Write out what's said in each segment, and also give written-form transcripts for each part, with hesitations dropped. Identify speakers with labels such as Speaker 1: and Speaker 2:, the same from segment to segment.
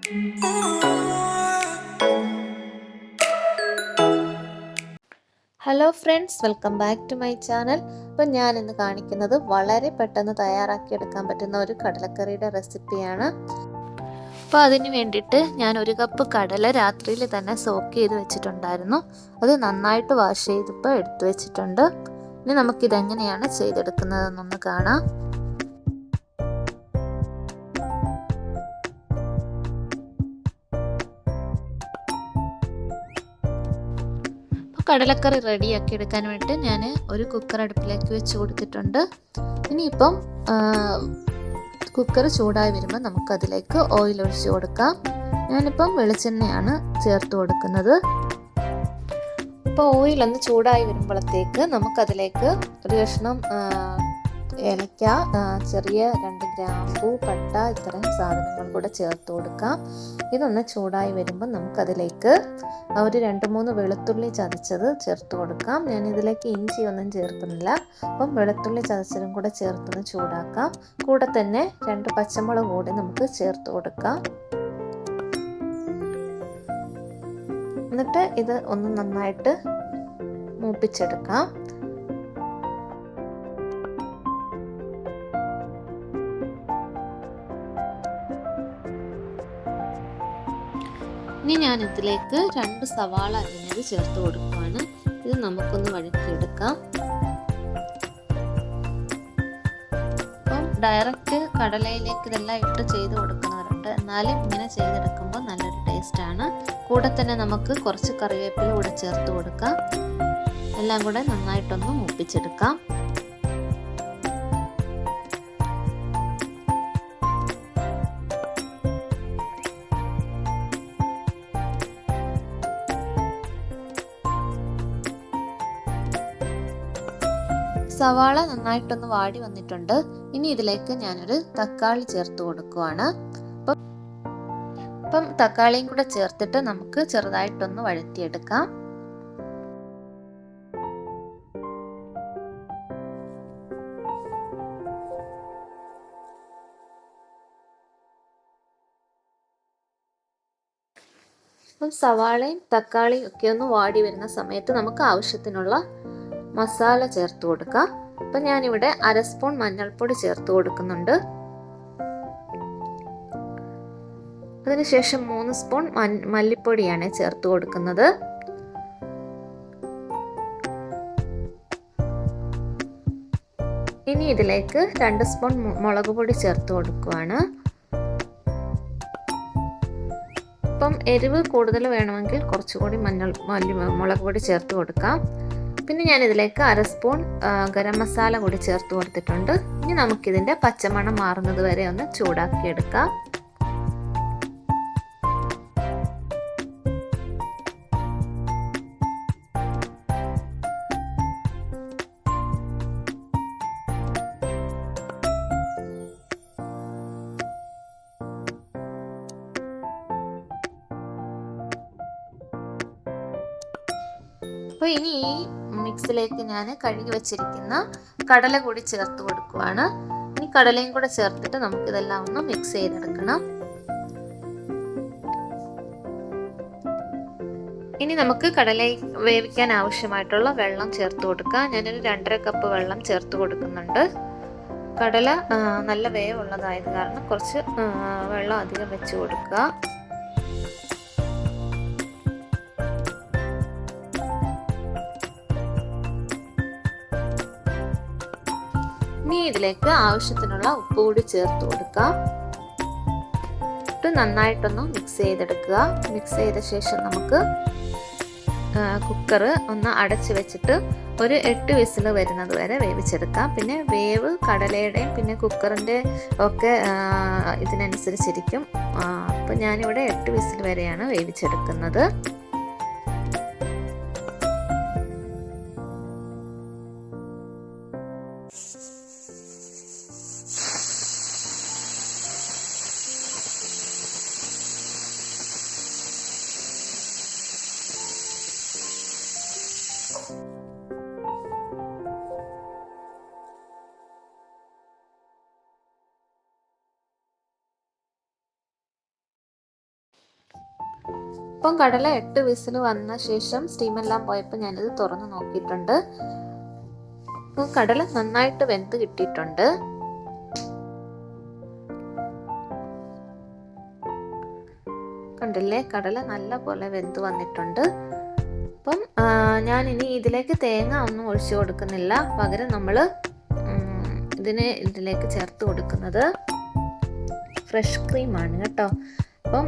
Speaker 1: Hello friends, welcome back to my channel. അപ്പം ഞാൻ ഇന്ന് കാണിക്കുന്നത് വളരെ പെട്ടെന്ന് തയ്യാറാക്കിയെടുക്കാൻ പറ്റുന്ന ഒരു കടലക്കറിയുടെ റെസിപ്പിയാണ്. അപ്പോൾ അതിന് വേണ്ടിയിട്ട് ഞാൻ 1 കപ്പ് കടല രാത്രിയിൽ തന്നെ സോക്ക് ചെയ്ത് വെച്ചിട്ടുണ്ടായിരുന്നു. അത് നന്നായിട്ട് വാഷ് ചെയ്തിപ്പോൾ എടുത്തു വെച്ചിട്ടുണ്ട്. ഇനി നമുക്കിതെങ്ങനെയാണ് ചെയ്തെടുക്കുന്നതെന്നൊന്ന് കാണാം. കടലക്കറി റെഡിയാക്കി എടുക്കാൻ വേണ്ടി ഞാൻ ഒരു കുക്കർ അടുപ്പിലേക്ക് വെച്ച് കൊടുത്തിട്ടുണ്ട്. ഇനിയിപ്പം കുക്കർ ചൂടായി വരുമ്പോൾ നമുക്കതിലേക്ക് ഓയിൽ ഒഴിച്ച് കൊടുക്കാം. ഞാനിപ്പം വെളിച്ചെണ്ണയാണ് ചേർത്ത് കൊടുക്കുന്നത്. അപ്പോൾ ഓയിലൊന്ന് ചൂടായി വരുമ്പോഴത്തേക്ക് നമുക്കതിലേക്ക് ഒരു കഷ്ണം ഏലക്ക, ചെറിയ 2 ഗ്രാമ്പൂ, പട്ട, ഇത്തരം സാധനങ്ങൾ കൂടെ ചേർത്ത് കൊടുക്കാം. ഇതൊന്ന് ചൂടായി വരുമ്പോൾ നമുക്കതിലേക്ക് ഒരു 2-3 വെളുത്തുള്ളി ചതച്ചത് ചേർത്ത് കൊടുക്കാം. ഞാനിതിലേക്ക് ഇഞ്ചി ഒന്നും ചേർക്കുന്നില്ല. അപ്പം വെളുത്തുള്ളി ചതച്ചതും കൂടെ ചേർത്തൊന്ന് ചൂടാക്കാം. കൂടെ തന്നെ 2 പച്ചമുളക് കൂടി നമുക്ക് ചേർത്ത് കൊടുക്കാം. എന്നിട്ട് ഇത് ഒന്ന് നന്നായിട്ട് മൂപ്പിച്ചെടുക്കാം. ഇനി ഞാൻ ഇതിലേക്ക് 2 സവാള അരിഞ്ഞത് ചേർത്ത് കൊടുക്കുകയാണ്. ഇത് നമുക്കൊന്ന് വഴറ്റിയെടുക്കാം. അപ്പം ഡയറക്റ്റ് കടലയിലേക്ക് ഇതെല്ലാം ഇട്ട് ചെയ്ത് കൊടുക്കുന്നവരുണ്ട്. എന്നാലും ഇങ്ങനെ ചെയ്തെടുക്കുമ്പോൾ നല്ലൊരു ടേസ്റ്റാണ്. കൂടെ തന്നെ നമുക്ക് കുറച്ച് കറിവേപ്പില കൂടെ ചേർത്ത് കൊടുക്കാം. എല്ലാം കൂടെ നന്നായിട്ടൊന്ന് മൂപ്പിച്ചെടുക്കാം. സവാള നന്നായിട്ടൊന്ന് വാടി വന്നിട്ടുണ്ട്. ഇനി ഇതിലേക്ക് ഞാനൊരു തക്കാളി ചേർത്ത് കൊടുക്കുവാണ്. അപ്പം തക്കാളിയും കൂടെ ചേർത്തിട്ട് നമുക്ക് ചെറുതായിട്ടൊന്ന് വഴറ്റിയെടുക്കാം. അപ്പം സവാളയും തക്കാളിയും ഒക്കെ ഒന്ന് വാടി വരുന്ന സമയത്ത് നമുക്ക് ആവശ്യത്തിനുള്ള മസാല ചേർത്ത് കൊടുക്കാം. അപ്പം ഞാനിവിടെ 1/2 സ്പൂൺ മഞ്ഞൾപ്പൊടി ചേർത്ത് കൊടുക്കുന്നുണ്ട്. അതിനുശേഷം 3 സ്പൂൺ മല്ലിപ്പൊടിയാണ് ചേർത്ത് കൊടുക്കുന്നത്. ഇനി ഇതിലേക്ക് 2 സ്പൂൺ മുളക് പൊടി ചേർത്ത് കൊടുക്കുവാണ്. ഇപ്പം എരിവ് കൂടുതൽ വേണമെങ്കിൽ കുറച്ചുകൂടി മുളക് പൊടി ചേർത്ത് കൊടുക്കാം. പിന്നെ ഞാൻ ഇതിലേക്ക് 1/2 സ്പൂൺ ഗരം മസാല കൂടി ചേർത്ത് കൊടുത്തിട്ടുണ്ട്. ഇനി നമുക്കിതിൻ്റെ പച്ചമണം മാറുന്നത് വരെ ഒന്ന് ചൂടാക്കിയെടുക്കാം. അപ്പോൾ ഇനി ഈ മിക്സിലേക്ക് ഞാൻ കഴുകി വെച്ചിരിക്കുന്ന കടല കൂടി ചേർത്ത് കൊടുക്കുവാണ്. ഇനി കടലയും കൂടെ ചേർത്തിട്ട് നമുക്കിതെല്ലാം ഒന്ന് മിക്സ് ചെയ്തെടുക്കണം. ഇനി നമുക്ക് കടല വേവിക്കാൻ ആവശ്യമായിട്ടുള്ള വെള്ളം ചേർത്ത് കൊടുക്കാം. ഞാനൊരു 2.5 കപ്പ് വെള്ളം ചേർത്ത് കൊടുക്കുന്നുണ്ട്. കടല നല്ല വേവുള്ളതായത് കാരണം കുറച്ച് വെള്ളം അധികം വെച്ച് കൊടുക്കുക. ഇനി ഇതിലേക്ക് ആവശ്യത്തിനുള്ള ഉപ്പ് കൂടി ചേർത്ത് കൊടുക്കാം. നന്നായിട്ടൊന്ന് മിക്സ് ചെയ്തെടുക്കുക. മിക്സ് ചെയ്ത ശേഷം നമുക്ക് കുക്കർ ഒന്ന് അടച്ചു വെച്ചിട്ട് ഒരു 8 വിസിൽ വരുന്നത് വരെ വേവിച്ചെടുക്കാം. പിന്നെ വേവ് കടലയുടെയും പിന്നെ കുക്കറിൻ്റെ ഒക്കെ ഇതിനനുസരിച്ചിരിക്കും. അപ്പം ഞാനിവിടെ 8 വിസിൽ വരെയാണ് വേവിച്ചെടുക്കുന്നത്. ഇപ്പം കടല 8 വിസിൽ വന്ന ശേഷം സ്റ്റീമെല്ലാം പോയപ്പോൾ ഞാനിത് തുറന്ന് നോക്കിയിട്ടുണ്ട്. അപ്പോൾ കടല നന്നായിട്ട് വെന്ത് കിട്ടിയിട്ടുണ്ട്. കണ്ടില്ലേ, കടല നല്ല പോലെ വെന്ത് വന്നിട്ടുണ്ട്. അപ്പം ഞാനിനി ഇതിലേക്ക് തേങ്ങ ഒന്നും ഒഴിച്ചു കൊടുക്കുന്നില്ല. പകരം നമ്മൾ ഇതിലേക്ക് ചേർത്ത് കൊടുക്കുന്നത് ഫ്രഷ് ക്രീമാണ് കേട്ടോ. അപ്പം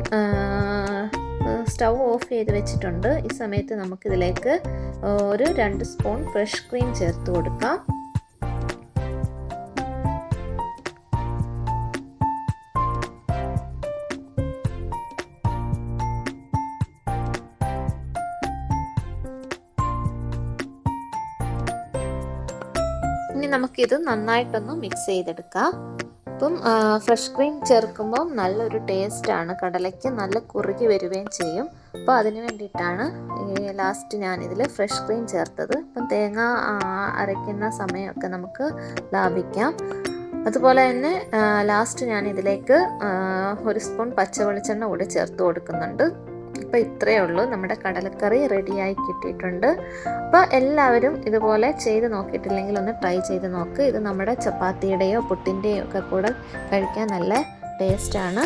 Speaker 1: സ്റ്റൗ ഓഫ് ചെയ്ത് വെച്ചിട്ടുണ്ട്. ഈ സമയത്ത് നമുക്കിതിലേക്ക് ഒരു 2 സ്പൂൺ ഫ്രഷ് ക്രീം ചേർത്ത് കൊടുക്കാം. ഇനി നമുക്കിത് നന്നായിട്ടൊന്ന് മിക്സ് ചെയ്തെടുക്കാം. അപ്പം ഫ്രഷ് ക്രീം ചേർക്കുമ്പോൾ നല്ലൊരു ടേസ്റ്റാണ്, കടലയ്ക്ക് നല്ല കുറുകി വരികയും ചെയ്യും. അപ്പോൾ അതിന് വേണ്ടിയിട്ടാണ് ലാസ്റ്റ് ഞാനിതിൽ ഫ്രഷ് ക്രീം ചേർത്തത്. അപ്പം തേങ്ങ അരയ്ക്കുന്ന സമയമൊക്കെ നമുക്ക് ലാഭിക്കാം. അതുപോലെ തന്നെ ലാസ്റ്റ് ഞാനിതിലേക്ക് 1 സ്പൂൺ പച്ച വെളിച്ചെണ്ണ കൂടി ചേർത്ത് കൊടുക്കുന്നുണ്ട്. അപ്പോൾ ഇത്രയേ ഉള്ളൂ, നമ്മുടെ കടലക്കറി റെഡിയായി കിട്ടിയിട്ടുണ്ട്. അപ്പോൾ എല്ലാവരും ഇതുപോലെ ചെയ്ത് നോക്കിയിട്ടില്ലെങ്കിൽ ഒന്ന് ട്രൈ ചെയ്ത് നോക്ക്. ഇത് നമ്മുടെ ചപ്പാത്തിയുടെയോ പുട്ടിൻ്റെയോ ഒക്കെ കൂടെ കഴിക്കാൻ നല്ല ടേസ്റ്റാണ്.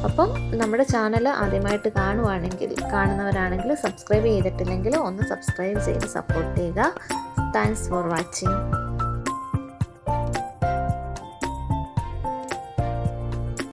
Speaker 1: അപ്പം നമ്മുടെ ചാനൽ ആദ്യമായിട്ട് കാണുന്നവരാണെങ്കിൽ സബ്സ്ക്രൈബ് ചെയ്തിട്ടില്ലെങ്കിൽ ഒന്ന് സബ്സ്ക്രൈബ് ചെയ്ത് സപ്പോർട്ട് ചെയ്യുക. Thanks for watching.